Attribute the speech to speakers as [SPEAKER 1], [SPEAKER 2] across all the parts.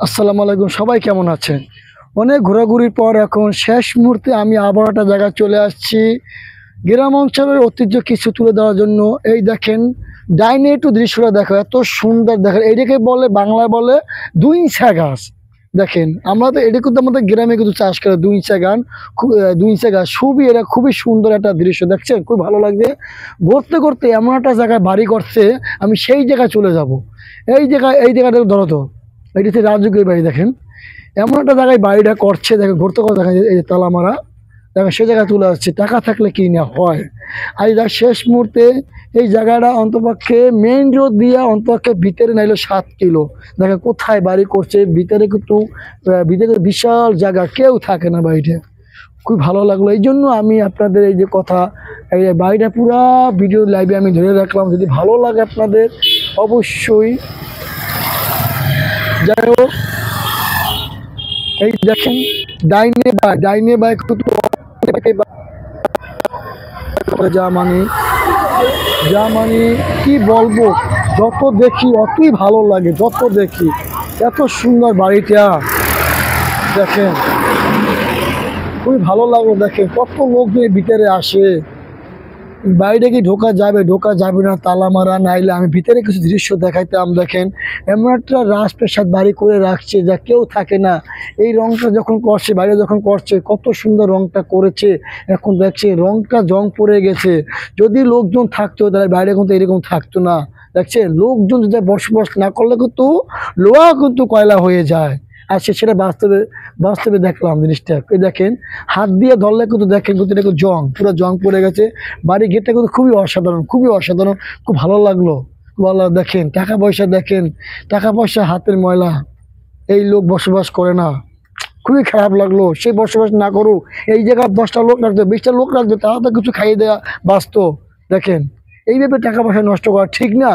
[SPEAKER 1] আসসালামু আলাইকুম, সবাই কেমন আছেন? অনেক ঘোরাঘুরির পর এখন শেষ মুহূর্তে আমি আবার একটা জায়গায় চলে আসছি গ্রাম অঞ্চলের ঐতিহ্য কিছু তুলে দেওয়ার জন্য। এই দেখেন, ডাইনে একটু দৃশ্যটা দেখো, এত সুন্দর দেখেন। এইটাকে বলে, বাংলায় বলে দুইঞ্চা গাছ। দেখেন, আমরা তো এটা কিন্তু আমাদের গ্রামে কিন্তু চাষ করে দুইঞ্চা গান, দুইঞ্চা গাছ। এটা খুবই সুন্দর একটা দৃশ্য, দেখছেন? খুব ভালো লাগছে। ঘুরতে ঘুরতে এমন একটা জায়গায় বাড়ি করছে, আমি সেই জায়গায় চলে যাব। এই জায়গাটা ধরো তো, এটি হচ্ছে রাজুকের বাড়ি। দেখেন, এমন একটা জায়গায় বাড়িটা করছে, দেখেন ঘুরতে ঘুরতে দেখেন এই যে তালা মারা। দেখেন সে জায়গায় চলে আসছে, টাকা থাকলে কি না হয়। আর যার শেষ মুহূর্তে এই জায়গাটা অন্তপক্ষে মেইন রোড দিয়ে অন্তপক্ষে ভিতরে নাইলো 7 কিলো। দেখেন কোথায় বাড়ি করছে, ভিতরে কিন্তু ভিতরে বিশাল জায়গা, কেউ থাকে না বাড়িতে। খুব ভালো লাগলো, এই জন্য আমি আপনাদের এই যে কথা, এই বাড়িটা পুরা ভিডিও লাইভে আমি ধরে রাখলাম। যদি ভালো লাগে আপনাদের অবশ্যই। যাই হোক, এই দেখেন ডাইনে বাই যা মানে কি বলবো, যত দেখি অতই ভালো লাগে, যত দেখি এত সুন্দর বাড়িটা। দেখেন খুবই ভালো লাগলো। দেখেন কত লোক নিয়ে ভিতরে আসে। বাইরে কি ঢোকা যাবে না, তালা মারা। নাইলে আমি ভিতরে কিছু দৃশ্য দেখাইতাম। দেখেন এমন একটা রাজপ্রাসাদ বাড়ি করে রাখছে যা কেউ থাকে না। এই রংটা যখন করছে, বাইরে যখন করছে, কত সুন্দর রংটা করেছে। এখন দেখছে রংটা জং পড়ে গেছে। যদি লোকজন থাকতো তাহলে বাইরে কিন্তু এরকম থাকতো না। দেখছে, লোকজন যদি বসবাস না করলে কিন্তু লোহা কিন্তু কয়লা হয়ে যায়। আর সেটা বাস্তবে বাস্তবে দেখলাম জিনিসটা। দেখেন হাত দিয়ে ধরলে কিন্তু দেখেন কিন্তু এটা জং, পুরো জং পড়ে গেছে। বাড়ির গেটটা কিন্তু খুবই অসাধারণ, খুব ভালো লাগলো। দেখেন টাকা পয়সা, দেখেন টাকা পয়সা হাতের ময়লা। এই লোক বসবাস করে না, খুবই খারাপ লাগলো। সে বসবাস না করুক, এই জায়গায় 10টা লোক রাখতো, 20টা লোক রাখতো, তারা তো কিছু খাইয়ে দেওয়া বাঁচতো। দেখেন এইভাবে টাকা পয়সা নষ্ট করা ঠিক না।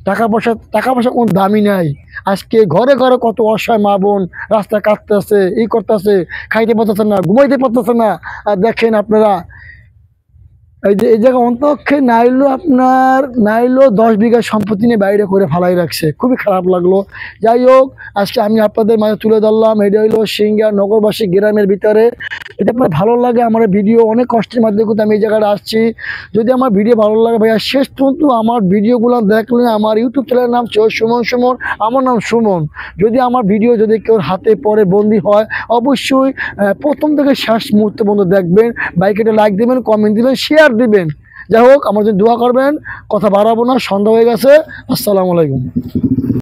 [SPEAKER 1] টাকা পয়সা কোনো দামি নাই। আজকে ঘরে ঘরে কত অসহায় মা বোন রাস্তায় কাটতেছে, করতেছে, খাইতে পারতেছে না, ঘুমাইতে পারতেছে না। আর দেখেন আপনারা, এই জায়গা অন্তপক্ষে নাইলো 10 বিঘা সম্পত্তি নিয়ে বাইরে করে ফালাই রাখছে। খুবই খারাপ লাগলো। যাই হোক, আজকে আমি আপনাদের মাঝে তুলে ধরলাম। এটা হইলো সিংড়া নগরবাসী গ্রামের ভিতরে। এটা আপনার ভালো লাগে আমার ভিডিও, অনেক কষ্টের মাধ্যমে কিন্তু আমি এই জায়গাটা আসছি। যদি আমার ভিডিও ভালো লাগে ভাইয়া, শেষ পর্যন্ত আমার ভিডিওগুলো দেখলে। আমার ইউটিউব চ্যানেলের নাম সুমন, আমার নাম সুমন। যদি আমার ভিডিও যদি কেউ হাতে পরে বন্দি হয়, অবশ্যই প্রথম থেকে শেষ মুহূর্ত পর্যন্ত দেখবেন। বাইকেটা লাইক দেবেন, কমেন্ট দিবেন, শেয়ার দিবেন। যাই হোক, আমার জন্য দোয়া করবেন। কথা বাড়াবো না, সন্ধ্যা হয়ে গেছে। আসসালামু আলাইকুম।